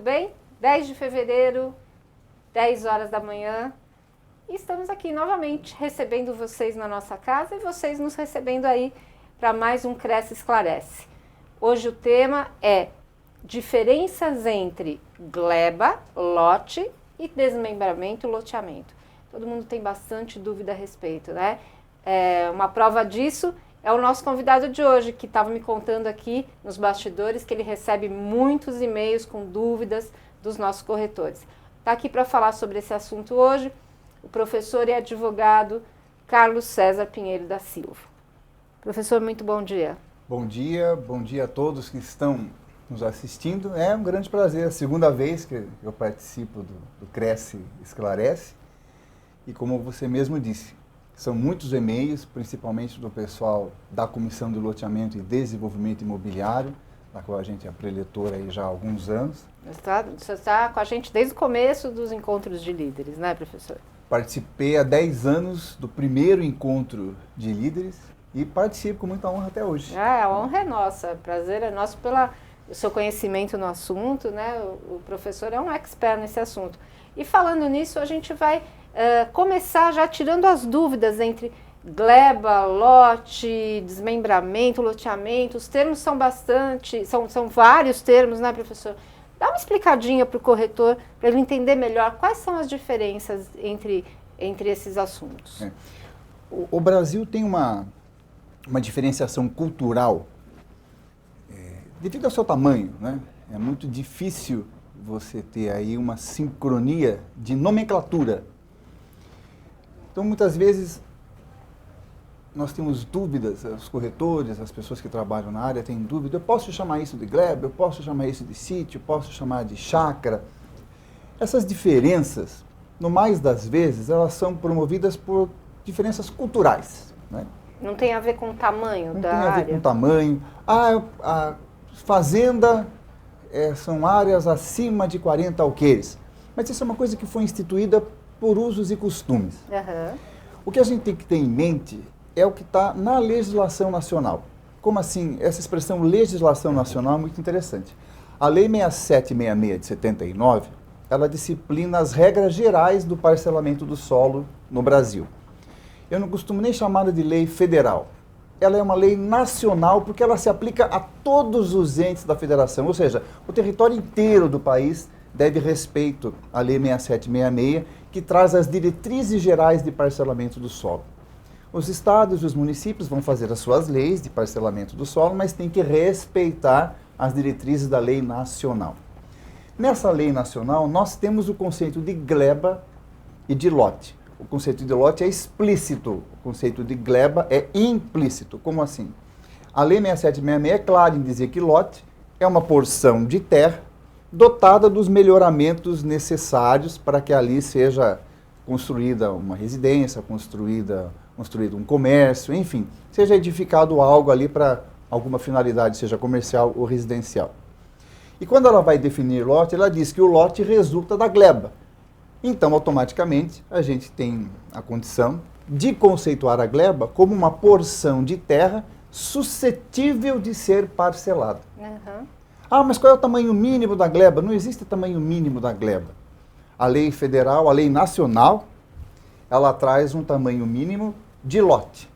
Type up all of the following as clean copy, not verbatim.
bem? 10 de fevereiro, 10 horas da manhã. E estamos aqui novamente recebendo vocês na nossa casa e vocês nos recebendo aí para mais um Cresce Esclarece. Hoje o tema é diferenças entre gleba, lote e desmembramento e loteamento. Todo mundo tem bastante dúvida a respeito, né? Uma prova disso é o nosso convidado de hoje, que estava me contando aqui nos bastidores que ele recebe muitos e-mails com dúvidas dos nossos corretores. Está aqui para falar sobre esse assunto hoje o professor e advogado Carlos César Pinheiro da Silva. Professor, muito bom dia. Bom dia a todos que estão nos assistindo. É um grande prazer, a segunda vez que eu participo do Cresce Esclarece. E como você mesmo disse, são muitos e-mails, principalmente do pessoal da Comissão de Loteamento e Desenvolvimento Imobiliário, da qual a gente é preletor aí já há alguns anos. Você está com a gente desde o começo dos encontros de líderes, né, professor? Participei há 10 anos do primeiro encontro de líderes e participo com muita honra até hoje. A honra é nossa, o prazer é nosso pelo seu conhecimento no assunto, né? O professor é um expert nesse assunto. E falando nisso, a gente vai começar já tirando as dúvidas entre gleba, lote, desmembramento, loteamento. Os termos são são vários termos, né, professor? Dá uma explicadinha para o corretor, para ele entender melhor quais são as diferenças entre esses assuntos. O Brasil tem uma diferenciação cultural devido ao seu tamanho, né? É muito difícil você ter aí uma sincronia de nomenclatura. Então, muitas vezes, nós temos dúvidas, os corretores, as pessoas que trabalham na área têm dúvida, eu posso chamar isso de gleba, eu posso chamar isso de sítio, eu posso chamar de chácara. Essas diferenças, no mais das vezes, elas são promovidas por diferenças culturais, né? Não tem a ver com o tamanho da área? Não tem a ver com o tamanho. A fazenda são áreas acima de 40 alqueires. Mas isso é uma coisa que foi instituída por usos e costumes. Uhum. O que a gente tem que ter em mente é o que está na legislação nacional. Como assim? Essa expressão legislação nacional é muito interessante. A Lei 6766 de 79, ela disciplina as regras gerais do parcelamento do solo no Brasil. Eu não costumo nem chamá-la de lei federal. Ela é uma lei nacional porque ela se aplica a todos os entes da federação, ou seja, o território inteiro do país deve respeito à Lei 6766, que traz as diretrizes gerais de parcelamento do solo. Os estados e os municípios vão fazer as suas leis de parcelamento do solo, mas tem que respeitar as diretrizes da lei nacional. Nessa lei nacional, nós temos o conceito de gleba e de lote. O conceito de lote é explícito, o conceito de gleba é implícito. Como assim? A Lei 6766 é clara em dizer que lote é uma porção de terra dotada dos melhoramentos necessários para que ali seja construída uma residência, construído um comércio, enfim, seja edificado algo ali para alguma finalidade, seja comercial ou residencial. E quando ela vai definir lote, ela diz que o lote resulta da gleba. Então, automaticamente, a gente tem a condição de conceituar a gleba como uma porção de terra suscetível de ser parcelada. Uhum. Mas qual é o tamanho mínimo da gleba? Não existe tamanho mínimo da gleba. A lei federal, a lei nacional, ela traz um tamanho mínimo de lote,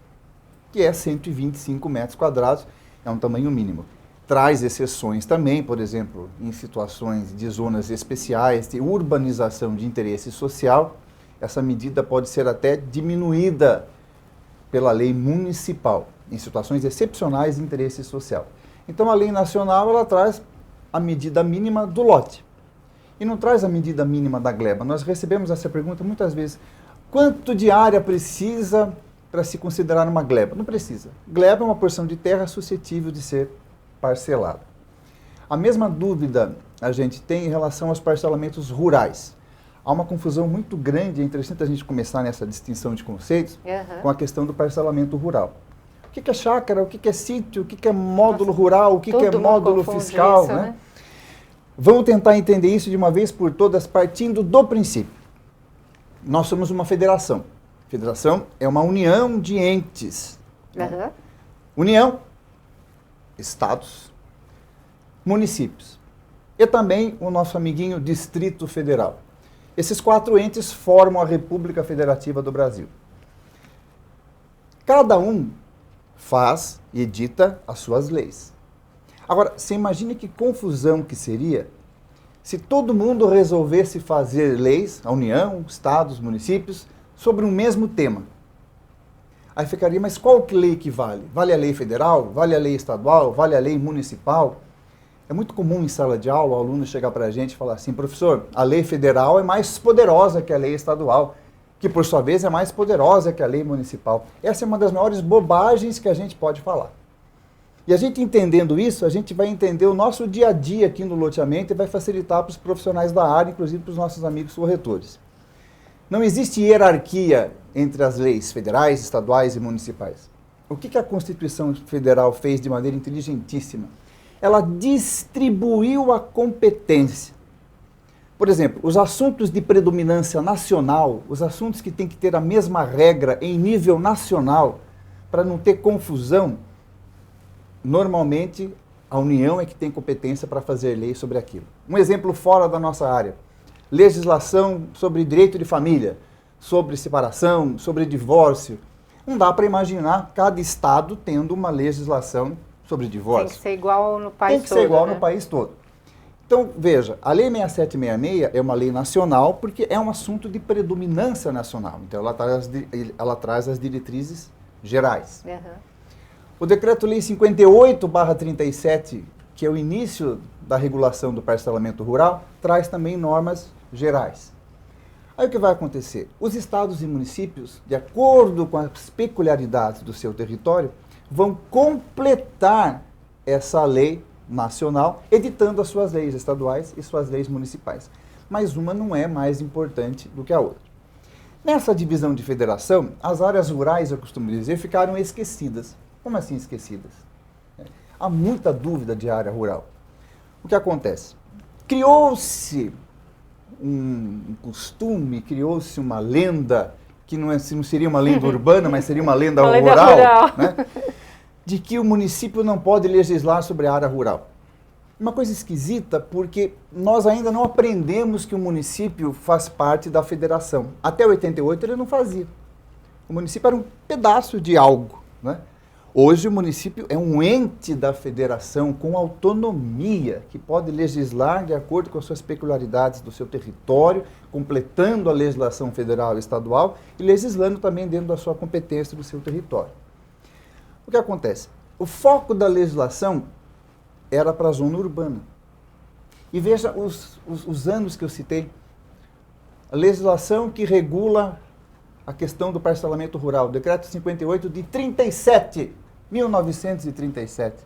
que é 125 metros quadrados, é um tamanho mínimo. Traz exceções também, por exemplo, em situações de zonas especiais, de urbanização de interesse social, essa medida pode ser até diminuída pela lei municipal, em situações excepcionais de interesse social. Então, a lei nacional, ela traz a medida mínima do lote e não traz a medida mínima da gleba. Nós recebemos essa pergunta muitas vezes, quanto de área precisa para se considerar uma gleba? Não precisa. Gleba é uma porção de terra suscetível de ser parcelada. A mesma dúvida a gente tem em relação aos parcelamentos rurais. Há uma confusão muito grande, é interessante a gente começar nessa distinção de conceitos com a questão do parcelamento rural. O que é chácara, o que é sítio, o que é módulo rural, o que é módulo fiscal, isso, né? Vamos tentar entender isso de uma vez por todas, partindo do princípio. Nós somos uma federação. Federação é uma união de entes. Uhum. União, estados, municípios. e também o nosso amiguinho Distrito Federal. Esses 4 entes formam a República Federativa do Brasil. Cada um faz e edita as suas leis. Agora, você imagine que confusão que seria se todo mundo resolvesse fazer leis, a União, Estados, municípios, sobre um mesmo tema. Aí ficaria, mas qual lei que vale? Vale a lei federal? Vale a lei estadual? Vale a lei municipal? É muito comum em sala de aula o aluno chegar para a gente e falar assim, professor, a lei federal é mais poderosa que a lei estadual, que por sua vez é mais poderosa que a lei municipal. Essa é uma das maiores bobagens que a gente pode falar. E a gente entendendo isso, a gente vai entender o nosso dia a dia aqui no loteamento e vai facilitar para os profissionais da área, inclusive para os nossos amigos corretores. Não existe hierarquia entre as leis federais, estaduais e municipais. O que a Constituição Federal fez de maneira inteligentíssima? Ela distribuiu a competência. Por exemplo, os assuntos de predominância nacional, os assuntos que têm que ter a mesma regra em nível nacional, para não ter confusão, normalmente a União é que tem competência para fazer lei sobre aquilo. Um exemplo fora da nossa área, legislação sobre direito de família, sobre separação, sobre divórcio. Não dá para imaginar cada estado tendo uma legislação sobre divórcio. Tem que ser igual no país todo. Tem que ser igual né? no país todo. Então, veja, a Lei 6766 é uma lei nacional porque é um assunto de predominância nacional. Então, ela traz as diretrizes gerais. Uhum. O Decreto-Lei 58/37, que é o início da regulação do parcelamento rural, traz também normas gerais. Aí o que vai acontecer? Os estados e municípios, de acordo com as peculiaridades do seu território, vão completar essa lei nacional, editando as suas leis estaduais e suas leis municipais. Mas uma não é mais importante do que a outra. Nessa divisão de federação, as áreas rurais, eu costumo dizer, ficaram esquecidas. Como assim esquecidas? Há muita dúvida de área rural. O que acontece? Criou-se um costume, criou-se uma lenda, que não seria uma lenda urbana, mas seria uma lenda rural, né? De que o município não pode legislar sobre a área rural. Uma coisa esquisita, porque nós ainda não aprendemos que o município faz parte da federação. Até 88 ele não fazia. O município era um pedaço de algo, né? Hoje o município é um ente da federação com autonomia, que pode legislar de acordo com as suas peculiaridades do seu território, completando a legislação federal e estadual e legislando também dentro da sua competência do seu território. O que acontece? O foco da legislação era para a zona urbana. E veja os anos que eu citei. A legislação que regula a questão do parcelamento rural, Decreto 58 de 1937.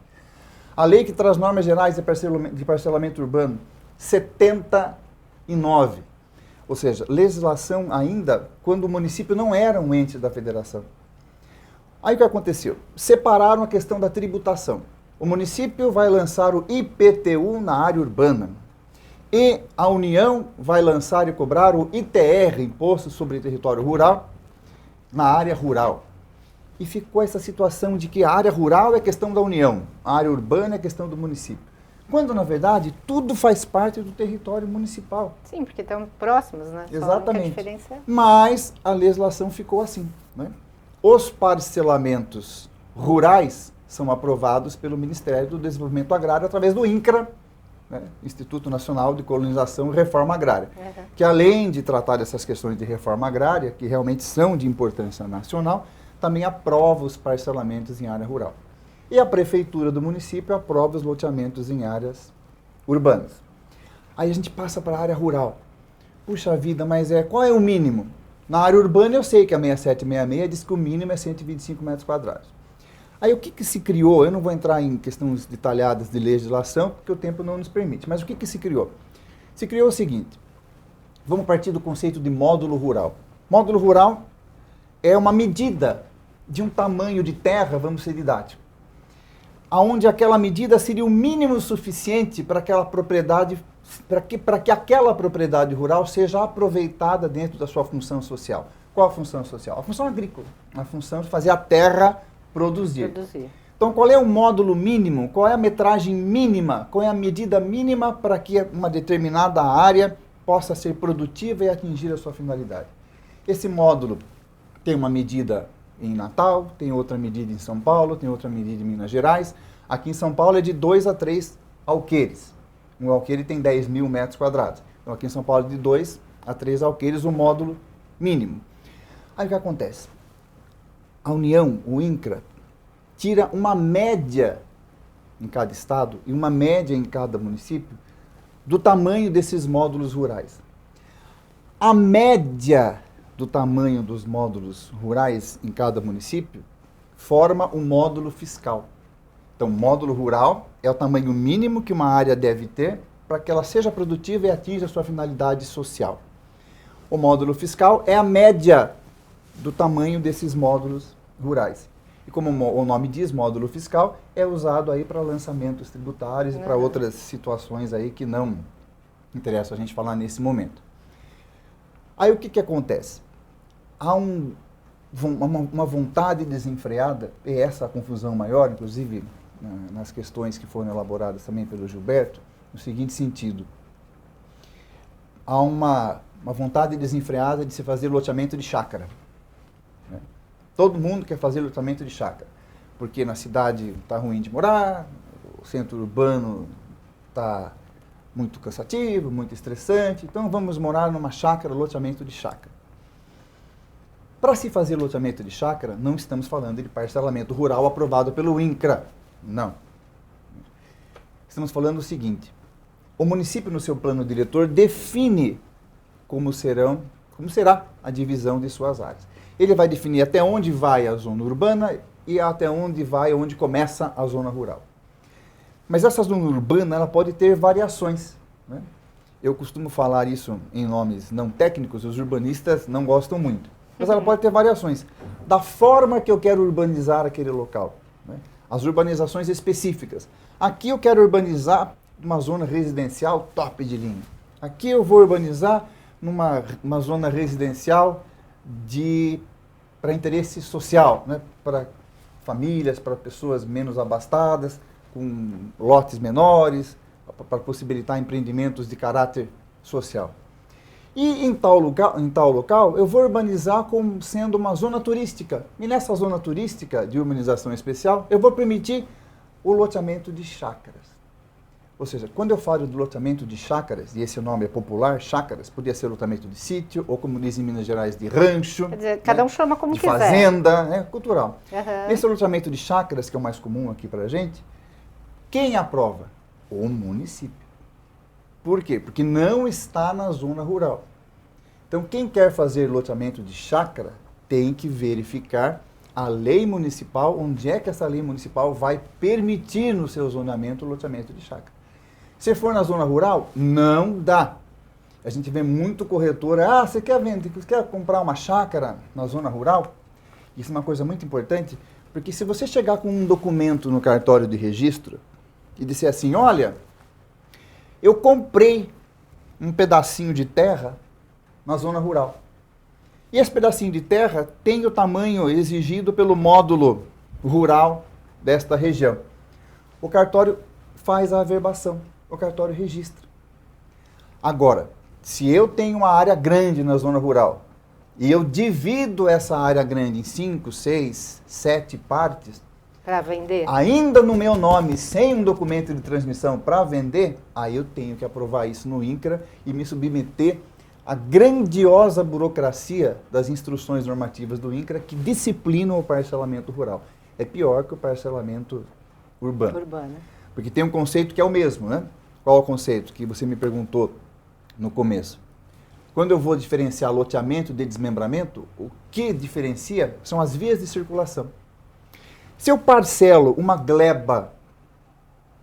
A lei que traz normas gerais de parcelamento urbano, 79. Ou seja, legislação ainda quando o município não era um ente da federação. Aí o que aconteceu? Separaram a questão da tributação. O município vai lançar o IPTU na área urbana. E a União vai lançar e cobrar o ITR, Imposto sobre Território Rural, na área rural. E ficou essa situação de que a área rural é questão da União, a área urbana é questão do município. Quando, na verdade, tudo faz parte do território municipal. Sim, porque estão próximos, né? Exatamente. A diferença é... Mas a legislação ficou assim, né? Os parcelamentos rurais são aprovados pelo Ministério do Desenvolvimento Agrário através do INCRA, né? Instituto Nacional de Colonização e Reforma Agrária, que além de tratar dessas questões de reforma agrária, que realmente são de importância nacional, também aprova os parcelamentos em área rural. E a prefeitura do município aprova os loteamentos em áreas urbanas. Aí a gente passa para a área rural. Puxa vida, mas qual é o mínimo? Na área urbana eu sei que a 6766 diz que o mínimo é 125 metros quadrados. Aí o que se criou? Eu não vou entrar em questões detalhadas de legislação, porque o tempo não nos permite, mas o que se criou? Se criou o seguinte, vamos partir do conceito de módulo rural. Módulo rural é uma medida de um tamanho de terra, vamos ser didáticos, aonde aquela medida seria o mínimo suficiente para aquela propriedade, para que aquela propriedade rural seja aproveitada dentro da sua função social. Qual a função social? A função agrícola, a função de fazer a terra produzir. Então Então, qual é o módulo mínimo? Qual é a metragem mínima? Qual é a medida mínima para que uma determinada área possa ser produtiva e atingir a sua finalidade? Esse módulo tem uma medida em Natal, tem outra medida em São Paulo, tem outra medida em Minas Gerais. Aqui em São Paulo é de 2 a 3 alqueires. Um alqueire tem 10 mil metros quadrados. Então, aqui em São Paulo, de 2 a 3 alqueires, o módulo mínimo. Aí o que acontece? A União, o INCRA, tira uma média em cada estado e uma média em cada município do tamanho desses módulos rurais. A média do tamanho dos módulos rurais em cada município forma o módulo fiscal. Então, o módulo rural é o tamanho mínimo que uma área deve ter para que ela seja produtiva e atinja a sua finalidade social. O módulo fiscal é a média do tamanho desses módulos rurais. E como o nome diz, módulo fiscal, é usado aí para lançamentos tributários e para outras situações aí que não interessa a gente falar nesse momento. Aí o que acontece? Há uma vontade desenfreada, e essa a confusão maior, inclusive nas questões que foram elaboradas também pelo Gilberto, no seguinte sentido. Há uma vontade desenfreada de se fazer loteamento de chácara. Né? Todo mundo quer fazer loteamento de chácara, porque na cidade está ruim de morar, o centro urbano está muito cansativo, muito estressante, então vamos morar numa chácara, loteamento de chácara. Para se fazer loteamento de chácara, não estamos falando de parcelamento rural aprovado pelo INCRA, não. Estamos falando o seguinte, o município no seu plano diretor define como será a divisão de suas áreas. Ele vai definir até onde vai a zona urbana e até onde começa a zona rural. Mas essa zona urbana ela pode ter variações. Né? Eu costumo falar isso em nomes não técnicos, os urbanistas não gostam muito. Mas ela pode ter variações. Da forma que eu quero urbanizar aquele local. Né? As urbanizações específicas. Aqui eu quero urbanizar uma zona residencial top de linha. Aqui eu vou urbanizar uma zona residencial para interesse social, né? Para famílias, para pessoas menos abastadas, com lotes menores, para possibilitar empreendimentos de caráter social. E em tal local, eu vou urbanizar como sendo uma zona turística. E nessa zona turística de urbanização especial, eu vou permitir o loteamento de chácaras. Ou seja, quando eu falo do loteamento de chácaras, e esse nome é popular, chácaras, podia ser loteamento de sítio, ou como dizem em Minas Gerais, de rancho. Quer dizer, cada um chama como quiser. De fazenda, né, cultural. Uhum. Esse loteamento de chácaras, que é o mais comum aqui para a gente, quem aprova? O município. Por quê? Porque não está na zona rural. Então, quem quer fazer loteamento de chácara tem que verificar a lei municipal, onde é que essa lei municipal vai permitir no seu zoneamento o loteamento de chácara. Se for na zona rural, não dá. A gente vê muito corretor, você quer vender, você quer comprar uma chácara na zona rural? Isso é uma coisa muito importante, porque se você chegar com um documento no cartório de registro e disser assim, olha, eu comprei um pedacinho de terra na zona rural. E esse pedacinho de terra tem o tamanho exigido pelo módulo rural desta região. O cartório faz a averbação, o cartório registra. Agora, se eu tenho uma área grande na zona rural e eu divido essa área grande em 5, 6, 7 partes, para vender? Ainda no meu nome, sem um documento de transmissão para vender, aí eu tenho que aprovar isso no INCRA e me submeter à grandiosa burocracia das instruções normativas do INCRA que disciplinam o parcelamento rural. É pior que o parcelamento urbano. Porque tem um conceito que é o mesmo, né? Qual é o conceito que você me perguntou no começo? Quando eu vou diferenciar loteamento de desmembramento, o que diferencia são as vias de circulação. Se eu parcelo uma gleba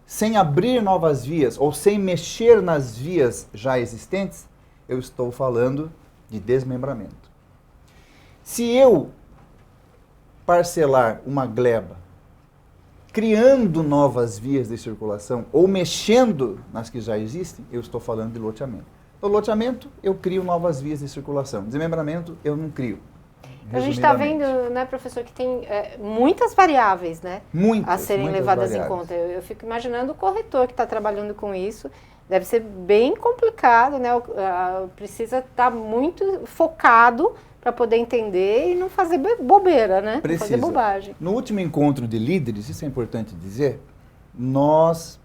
sem abrir novas vias ou sem mexer nas vias já existentes, eu estou falando de desmembramento. Se eu parcelar uma gleba criando novas vias de circulação ou mexendo nas que já existem, eu estou falando de loteamento. No loteamento, eu crio novas vias de circulação. Desmembramento, eu não crio. A gente está vendo, né, professor, que tem muitas variáveis, né, a serem levadas em conta. Eu fico imaginando o corretor que está trabalhando com isso. Deve ser bem complicado, né? Precisa estar muito focado para poder entender e não fazer bobeira, né? Precisa. Não fazer bobagem. No último encontro de líderes, isso é importante dizer, nós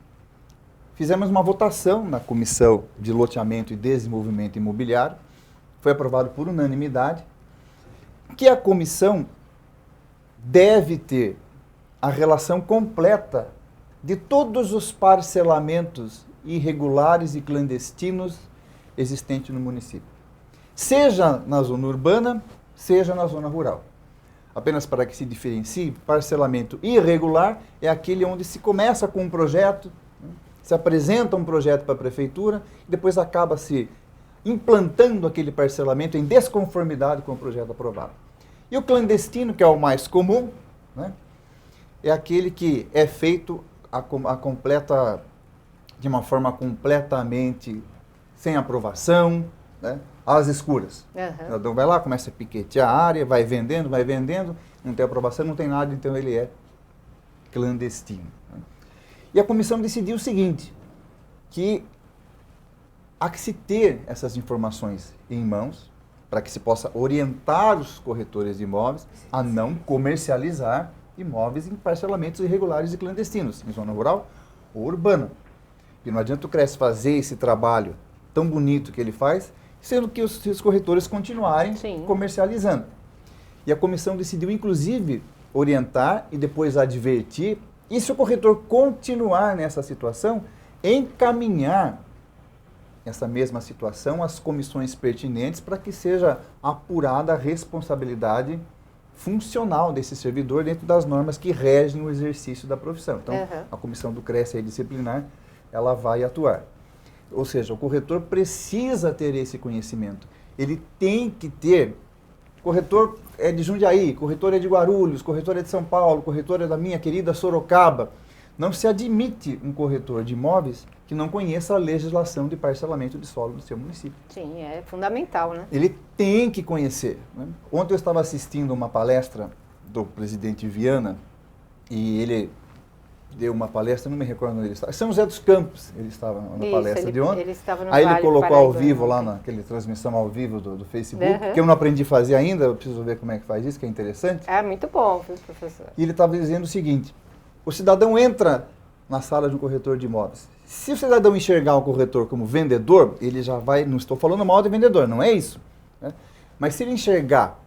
fizemos uma votação na Comissão de Loteamento e Desenvolvimento Imobiliário, foi aprovado por unanimidade, que a comissão deve ter a relação completa de todos os parcelamentos irregulares e clandestinos existentes no município. Seja na zona urbana, seja na zona rural. Apenas para que se diferencie, parcelamento irregular é aquele onde se começa com um projeto, se apresenta um projeto para a prefeitura e depois acaba se implantando aquele parcelamento em desconformidade com o projeto aprovado. E o clandestino, que é o mais comum, né, é aquele que é feito de uma forma completamente sem aprovação, né, às escuras. O cidadão vai lá, começa a piquetear a área, vai vendendo, não tem aprovação, não tem nada, então ele é clandestino. Né. E a comissão decidiu o seguinte, que há que se ter essas informações em mãos, para que se possa orientar os corretores de imóveis a não comercializar imóveis em parcelamentos irregulares e clandestinos, em zona rural ou urbana. E não adianta o CRES fazer esse trabalho tão bonito que ele faz, sendo que os corretores continuarem comercializando. E a comissão decidiu, inclusive, orientar e depois advertir, e se o corretor continuar nessa situação, encaminhar essa mesma situação às comissões pertinentes para que seja apurada a responsabilidade funcional desse servidor dentro das normas que regem o exercício da profissão. Então, a comissão do CRES disciplinar, ela vai atuar. Ou seja, o corretor precisa ter esse conhecimento. Ele tem que ter. Corretor é de Jundiaí, corretor é de Guarulhos, corretor é de São Paulo, corretor é da minha querida Sorocaba. Não se admite um corretor de imóveis que não conheça a legislação de parcelamento de solo do seu município. Sim, é fundamental, né? Ele tem que conhecer. Né? Ontem eu estava assistindo uma palestra do presidente Viana e ele deu uma palestra, não me recordo onde ele estava. São José dos Campos, ele estava na palestra de ontem. Ele estava no Aí Vale ele colocou Paraíba, ao vivo lá naquela transmissão ao vivo do Facebook, Uhum. que eu não aprendi a fazer ainda, eu preciso ver como é que faz isso, que é interessante. É muito bom, viu, professor? E ele estava dizendo o seguinte: o cidadão entra na sala de um corretor de imóveis. Se o cidadão enxergar o corretor como vendedor, ele já vai, não estou falando mal de vendedor, não é isso. Né? Mas se ele enxergar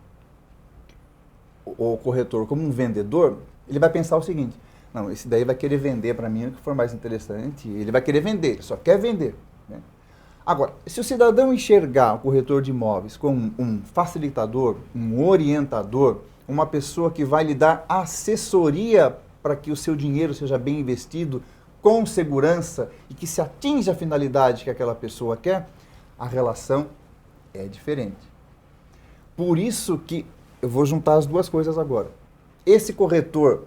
o corretor como um vendedor, ele vai pensar o seguinte: não, esse daí vai querer vender para mim o que for mais interessante, ele vai querer vender, ele só quer vender. Né? Agora, se o cidadão enxergar o corretor de imóveis como um facilitador, um orientador, uma pessoa que vai lhe dar assessoria para que o seu dinheiro seja bem investido, com segurança e que se atinja a finalidade que aquela pessoa quer, a relação é diferente. Por isso que eu vou juntar as duas coisas agora. Esse corretor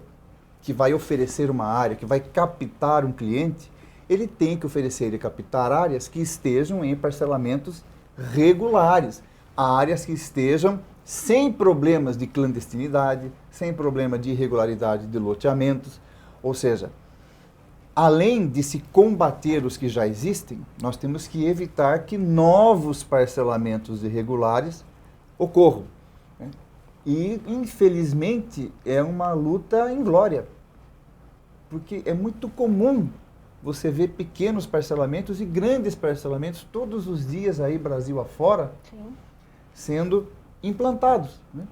que vai oferecer uma área, que vai captar um cliente, ele tem que oferecer e captar áreas que estejam em parcelamentos regulares, áreas que estejam sem problemas de clandestinidade, sem problema de irregularidade de loteamentos, ou seja, além de se combater os que já existem, nós temos que evitar que novos parcelamentos irregulares ocorram. Né? E, infelizmente, é uma luta inglória, porque é muito comum você ver pequenos parcelamentos e grandes parcelamentos todos os dias aí, Brasil afora, sendo implantados. Né?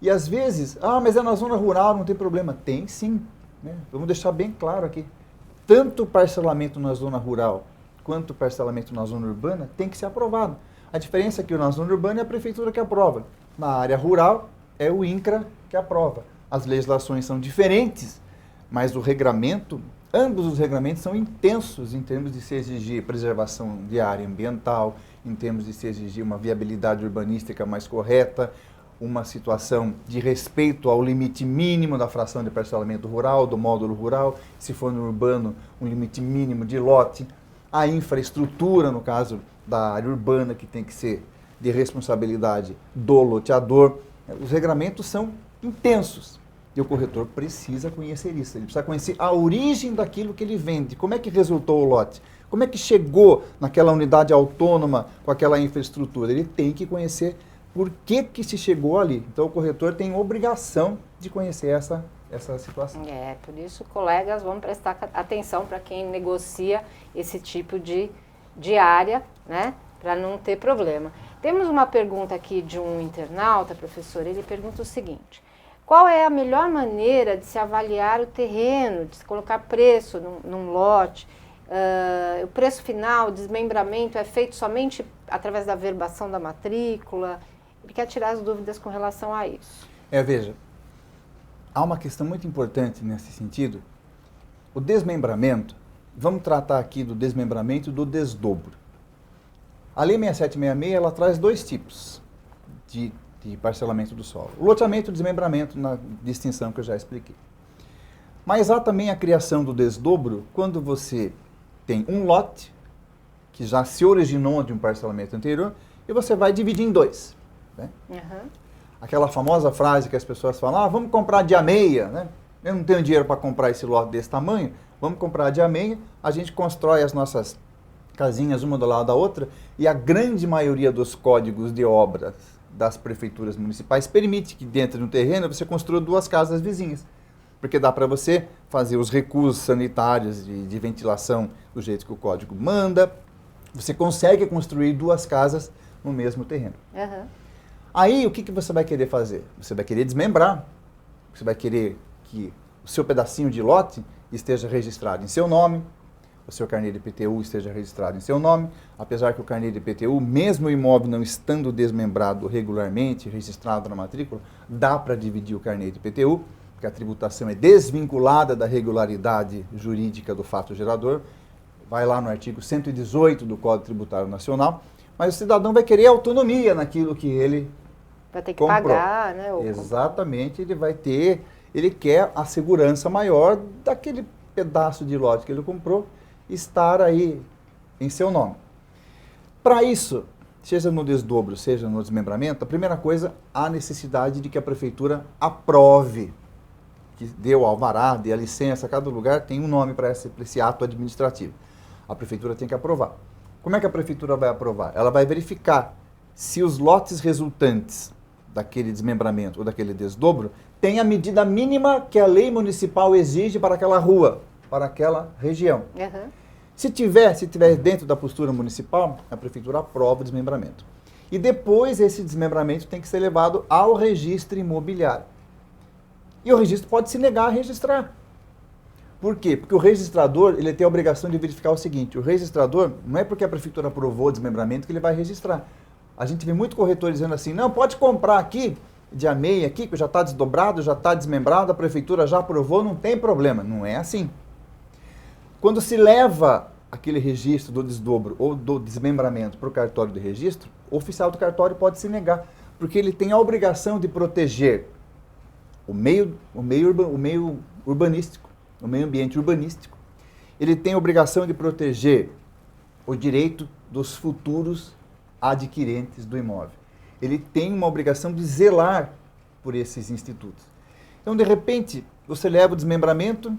E às vezes, mas é na zona rural, não tem problema. Tem sim. Né? Vamos deixar bem claro aqui. Tanto o parcelamento na zona rural quanto o parcelamento na zona urbana tem que ser aprovado. A diferença é que na zona urbana é a prefeitura que aprova. Na área rural é o INCRA que aprova. As legislações são diferentes, mas o regramento, ambos os regramentos são intensos em termos de se exigir preservação de área ambiental, em termos de se exigir uma viabilidade urbanística mais correta, uma situação de respeito ao limite mínimo da fração de parcelamento rural, do módulo rural, se for no urbano, um limite mínimo de lote, a infraestrutura, no caso da área urbana, que tem que ser de responsabilidade do loteador. Os regramentos são intensos. E o corretor precisa conhecer isso. Ele precisa conhecer a origem daquilo que ele vende. Como é que resultou o lote? Como é que chegou naquela unidade autônoma com aquela infraestrutura? Ele tem que conhecer por que se chegou ali. Então, o corretor tem obrigação de conhecer essa situação. Por isso, colegas, vamos prestar atenção para quem negocia esse tipo de área, né? Para não ter problema. Temos uma pergunta aqui de um internauta, professor. Ele pergunta o seguinte: qual é a melhor maneira de se avaliar o terreno, de se colocar preço num lote? O preço final, o desmembramento, é feito somente através da averbação da matrícula? Ele quer tirar as dúvidas com relação a isso. Veja, há uma questão muito importante nesse sentido. O desmembramento, vamos tratar aqui do desmembramento e do desdobro. A Lei 6766, ela traz dois tipos de parcelamento do solo. O loteamento e o desmembramento, na distinção que eu já expliquei. Mas há também a criação do desdobro quando você tem um lote que já se originou de um parcelamento anterior e você vai dividir em dois. Né? Uhum. Aquela famosa frase que as pessoas falam, vamos comprar dia meia, né? Eu não tenho dinheiro para comprar esse lote desse tamanho, vamos comprar dia meia, a gente constrói as nossas casinhas uma do lado da outra e a grande maioria dos códigos de obras das prefeituras municipais permite que dentro de um terreno você construa duas casas vizinhas. Porque dá para você fazer os recursos sanitários de ventilação do jeito que o código manda. Você consegue construir duas casas no mesmo terreno. Uhum. Aí, o que você vai querer fazer? Você vai querer desmembrar. Você vai querer que o seu pedacinho de lote esteja registrado em seu nome, o seu carnê de IPTU esteja registrado em seu nome, apesar que o carnê de IPTU, mesmo o imóvel não estando desmembrado regularmente, registrado na matrícula, dá para dividir o carnê de IPTU, porque a tributação é desvinculada da regularidade jurídica do fato gerador. Vai lá no artigo 118 do Código Tributário Nacional, mas o cidadão vai querer autonomia naquilo que ele vai ter que comprou. pagar, né? Exatamente, ele quer a segurança maior daquele pedaço de lote que ele comprou estar aí em seu nome. Para isso, seja no desdobro, seja no desmembramento, a primeira coisa, há necessidade de que a prefeitura aprove, que dê o alvará, dê a licença, cada lugar tem um nome para esse ato administrativo. A prefeitura tem que aprovar. Como é que a prefeitura vai aprovar? Ela vai verificar se os lotes resultantes daquele desmembramento ou daquele desdobro têm a medida mínima que a lei municipal exige para aquela rua, para aquela região. Uhum. Se tiver dentro da postura municipal, a prefeitura aprova o desmembramento. E depois esse desmembramento tem que ser levado ao registro imobiliário. E o registro pode se negar a registrar. Por quê? Porque o registrador ele tem a obrigação de verificar o seguinte: o registrador, não é porque a prefeitura aprovou o desmembramento que ele vai registrar. A gente vê muito corretor dizendo assim, não, pode comprar aqui, dia meia aqui, que já está desdobrado, já está desmembrado, a prefeitura já aprovou, não tem problema. Não é assim. Quando se leva aquele registro do desdobro ou do desmembramento para o cartório de registro, o oficial do cartório pode se negar, porque ele tem a obrigação de proteger o meio urbanístico, o meio ambiente urbanístico. Ele tem a obrigação de proteger o direito dos futuros adquirentes do imóvel. Ele tem uma obrigação de zelar por esses institutos. Então, de repente, você leva o desmembramento,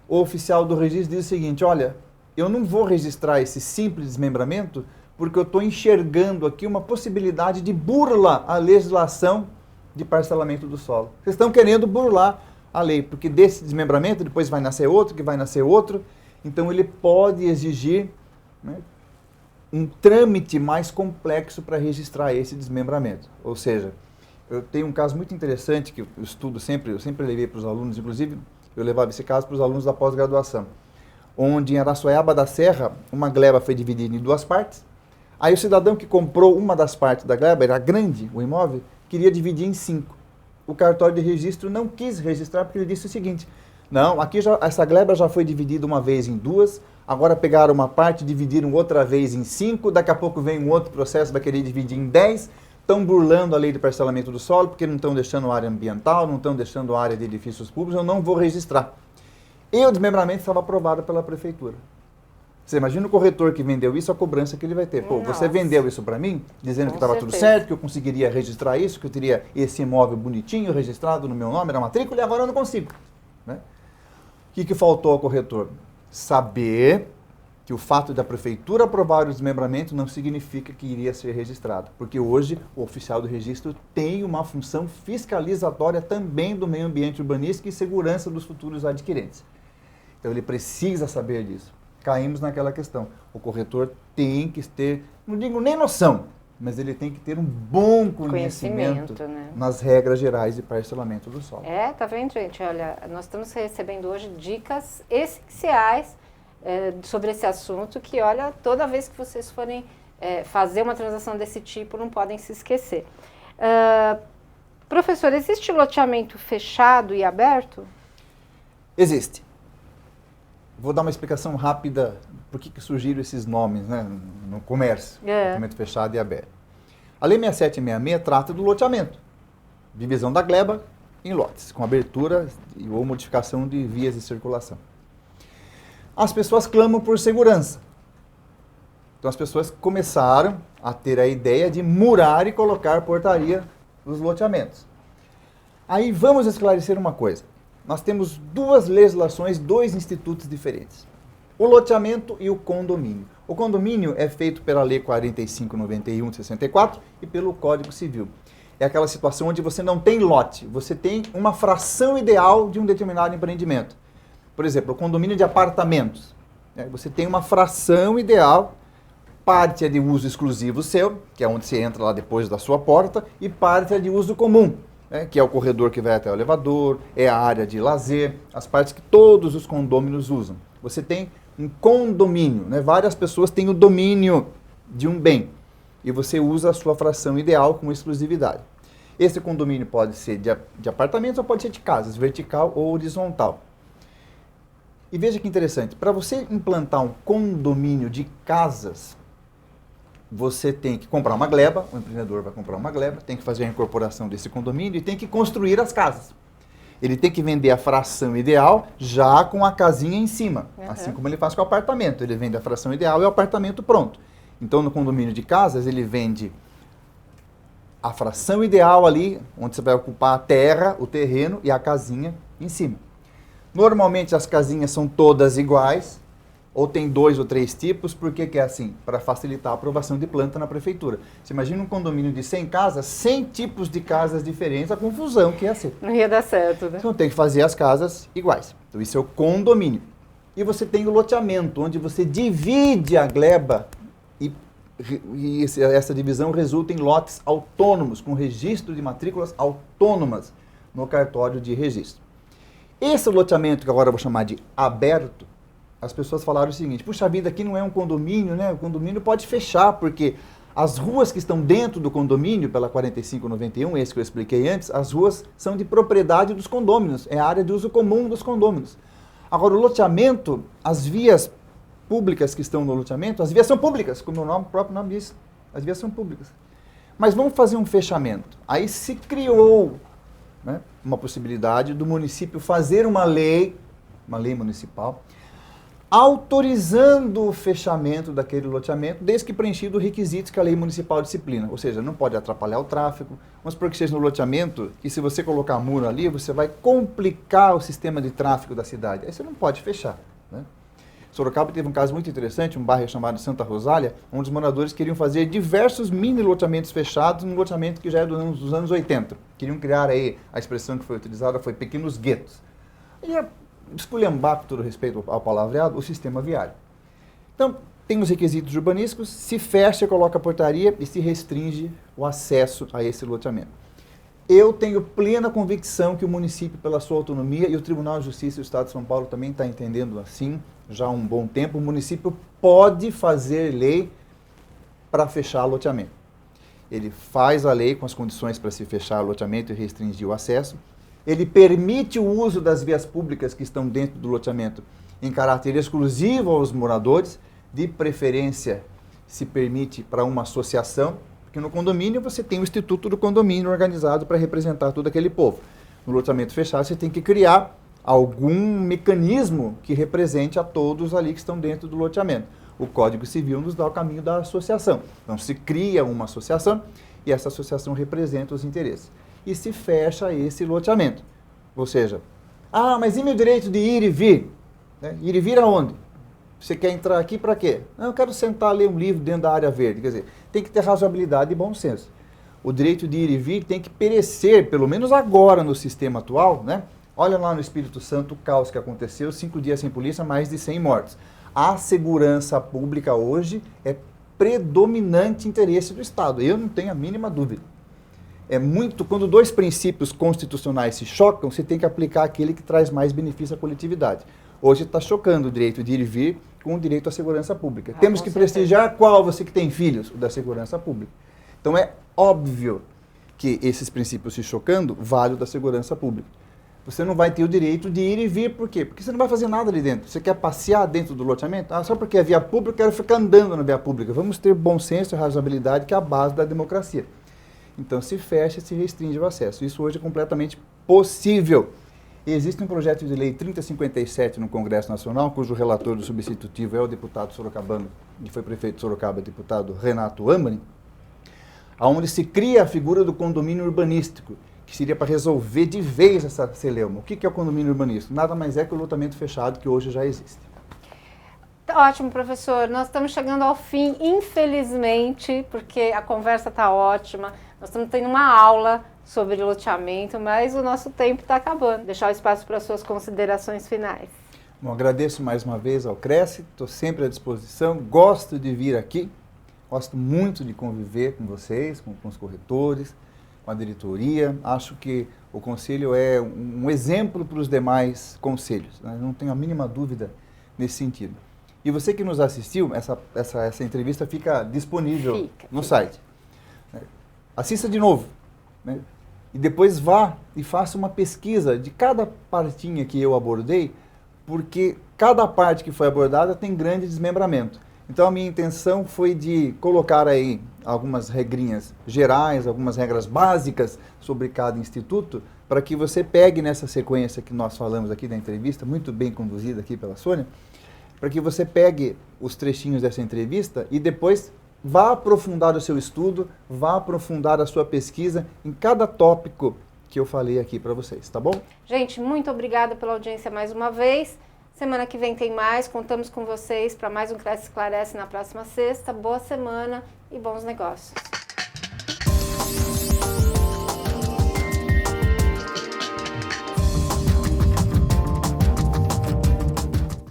o oficial do registro diz o seguinte, olha, eu não vou registrar esse simples desmembramento porque eu estou enxergando aqui uma possibilidade de burla à legislação de parcelamento do solo. Vocês estão querendo burlar a lei, porque desse desmembramento depois vai nascer outro, que vai nascer outro. Então ele pode exigir, né, um trâmite mais complexo para registrar esse desmembramento. Ou seja, eu tenho um caso muito interessante que eu estudo sempre, eu sempre levei para os alunos, inclusive eu levava esse caso para os alunos da pós-graduação, onde em Araçoiaba da Serra, uma gleba foi dividida em duas partes. Aí o cidadão que comprou uma das partes da gleba, era grande o imóvel, queria dividir em 5. O cartório de registro não quis registrar porque ele disse o seguinte, não, aqui essa gleba já foi dividida uma vez em 2, agora pegaram uma parte e dividiram outra vez em 5, daqui a pouco vem um outro processo, vai querer dividir em 10, estão burlando a lei de parcelamento do solo porque não estão deixando área ambiental, não estão deixando área de edifícios públicos, eu não vou registrar. E o desmembramento estava aprovado pela prefeitura. Você imagina o corretor que vendeu isso, a cobrança que ele vai ter. Pô, você vendeu isso para mim, dizendo que estava tudo certo, que eu conseguiria registrar isso, que eu teria esse imóvel bonitinho, registrado no meu nome, na matrícula, e agora eu não consigo. Né? O que faltou ao corretor? Saber que o fato da prefeitura aprovar o desmembramento não significa que iria ser registrado. Porque hoje o oficial do registro tem uma função fiscalizatória também do meio ambiente urbanístico e segurança dos futuros adquirentes. Então ele precisa saber disso. Caímos naquela questão. O corretor tem que ter, não digo nem noção, mas ele tem que ter um bom conhecimento né? nas regras gerais de parcelamento do solo. Tá vendo, gente? Olha, nós estamos recebendo hoje dicas essenciais sobre esse assunto que, olha, toda vez que vocês forem fazer uma transação desse tipo, não podem se esquecer. Professor, existe loteamento fechado e aberto? Existe. Vou dar uma explicação rápida por que surgiram esses nomes, né, no comércio, loteamento fechado e aberto. A Lei 6766 trata do loteamento, divisão da gleba em lotes, com abertura ou modificação de vias de circulação. As pessoas clamam por segurança. Então as pessoas começaram a ter a ideia de murar e colocar portaria nos loteamentos. Aí vamos esclarecer uma coisa. Nós temos duas legislações, dois institutos diferentes. O loteamento e o condomínio. O condomínio é feito pela Lei 4591 de 64 e pelo Código Civil. É aquela situação onde você não tem lote, você tem uma fração ideal de um determinado empreendimento. Por exemplo, o condomínio de apartamentos. Você tem uma fração ideal, parte é de uso exclusivo seu, que é onde você entra lá depois da sua porta, e parte é de uso comum. Que é o corredor que vai até o elevador, é a área de lazer, as partes que todos os condôminos usam. Você tem um condomínio, várias pessoas têm o domínio de um bem e você usa a sua fração ideal com exclusividade. Esse condomínio pode ser de apartamentos ou pode ser de casas, vertical ou horizontal. E veja que interessante, para você implantar um condomínio de casas, você tem que comprar uma gleba, o empreendedor vai comprar uma gleba, tem que fazer a incorporação desse condomínio e tem que construir as casas. Ele tem que vender a fração ideal já com a casinha em cima, assim como ele faz com o apartamento. Ele vende a fração ideal e o apartamento pronto. Então, no condomínio de casas, ele vende a fração ideal ali, onde você vai ocupar a terra, o terreno e a casinha em cima. Normalmente, as casinhas são todas iguais, ou tem 2 ou 3 tipos, por que é assim? Para facilitar a aprovação de planta na prefeitura. Você imagina um condomínio de 100 casas, 100 tipos de casas diferentes, a confusão que ia ser. Não ia dar certo, né? Então tem que fazer as casas iguais. Então isso é o condomínio. E você tem o loteamento, onde você divide a gleba e essa divisão resulta em lotes autônomos, com registro de matrículas autônomas no cartório de registro. Esse loteamento, que agora eu vou chamar de aberto, as pessoas falaram o seguinte: puxa vida, aqui não é um condomínio, né? O condomínio pode fechar, porque as ruas que estão dentro do condomínio, pela 4591, esse que eu expliquei antes, as ruas são de propriedade dos condôminos, é a área de uso comum dos condôminos. Agora, o loteamento, as vias públicas que estão no loteamento, as vias são públicas, como o próprio nome diz, as vias são públicas. Mas vamos fazer um fechamento. Aí se criou, né, uma possibilidade do município fazer uma lei municipal, autorizando o fechamento daquele loteamento, desde que preenchido os requisitos que a lei municipal disciplina. Ou seja, não pode atrapalhar o tráfego. Vamos supor que seja no loteamento, e se você colocar muro ali, você vai complicar o sistema de tráfego da cidade. Aí você não pode fechar, né? Sorocaba teve um caso muito interessante, um bairro chamado Santa Rosália, onde os moradores queriam fazer diversos mini loteamentos fechados, num loteamento que já é dos anos 80. Queriam criar aí, a expressão que foi utilizada foi pequenos guetos. E esculhambar, com todo respeito ao palavreado, o sistema viário. Então, tem os requisitos urbanísticos, se fecha, coloca a portaria e se restringe o acesso a esse loteamento. Eu tenho plena convicção que o município, pela sua autonomia, e o Tribunal de Justiça do Estado de São Paulo também está entendendo assim, já há um bom tempo, o município pode fazer lei para fechar loteamento. Ele faz a lei com as condições para se fechar loteamento e restringir o acesso. Ele permite o uso das vias públicas que estão dentro do loteamento em caráter exclusivo aos moradores, de preferência se permite para uma associação, porque no condomínio você tem o Instituto do Condomínio organizado para representar todo aquele povo. No loteamento fechado você tem que criar algum mecanismo que represente a todos ali que estão dentro do loteamento. O Código Civil nos dá o caminho da associação. Então, se cria uma associação e essa associação representa os interesses. E se fecha esse loteamento. Ou seja, mas e meu direito de ir e vir? Né? Ir e vir aonde? Você quer entrar aqui para quê? Não, eu quero sentar, ler um livro dentro da área verde. Quer dizer, tem que ter razoabilidade e bom senso. O direito de ir e vir tem que perecer, pelo menos agora no sistema atual, né? Olha lá no Espírito Santo o caos que aconteceu, 5 dias sem polícia, mais de 100 mortos. A segurança pública hoje é predominante interesse do Estado. Eu não tenho a mínima dúvida. Quando dois princípios constitucionais se chocam, você tem que aplicar aquele que traz mais benefício à coletividade. Hoje está chocando o direito de ir e vir com o direito à segurança pública. Temos que prestigiar qual, você que tem filhos? O da segurança pública. Então é óbvio que esses princípios se chocando, vale o da segurança pública. Você não vai ter o direito de ir e vir, por quê? Porque você não vai fazer nada ali dentro. Você quer passear dentro do loteamento? Só porque é via pública, eu quero ficar andando na via pública. Vamos ter bom senso e razoabilidade, que é a base da democracia. Então se fecha e se restringe o acesso. Isso hoje é completamente possível. E existe um projeto de lei 3057 no Congresso Nacional, cujo relator do substitutivo é o deputado sorocabano, que foi prefeito de Sorocaba, deputado Renato Ammann, onde se cria a figura do condomínio urbanístico, que seria para resolver de vez essa celeuma. O que é o condomínio urbanístico? Nada mais é que o loteamento fechado que hoje já existe. Ótimo, professor. Nós estamos chegando ao fim, infelizmente, porque a conversa está ótima. Nós estamos tendo uma aula sobre loteamento, mas o nosso tempo está acabando. Deixar o espaço para as suas considerações finais. Bom, agradeço mais uma vez ao Cresce, estou sempre à disposição, gosto de vir aqui, gosto muito de conviver com vocês, com os corretores, com a diretoria. Acho que o Conselho é um exemplo para os demais conselhos, né? Não tenho a mínima dúvida nesse sentido. E você que nos assistiu, essa entrevista fica disponível no site. Assista de novo, né? E depois vá e faça uma pesquisa de cada partinha que eu abordei, porque cada parte que foi abordada tem grande desmembramento. Então a minha intenção foi de colocar aí algumas regrinhas gerais, algumas regras básicas sobre cada instituto, para que você pegue nessa sequência que nós falamos aqui da entrevista, muito bem conduzida aqui pela Sônia, para que você pegue os trechinhos dessa entrevista e depois vá aprofundar o seu estudo, vá aprofundar a sua pesquisa em cada tópico que eu falei aqui para vocês, tá bom? Gente, muito obrigada pela audiência mais uma vez. Semana que vem tem mais, contamos com vocês para mais um Cresce Esclarece na próxima sexta. Boa semana e bons negócios.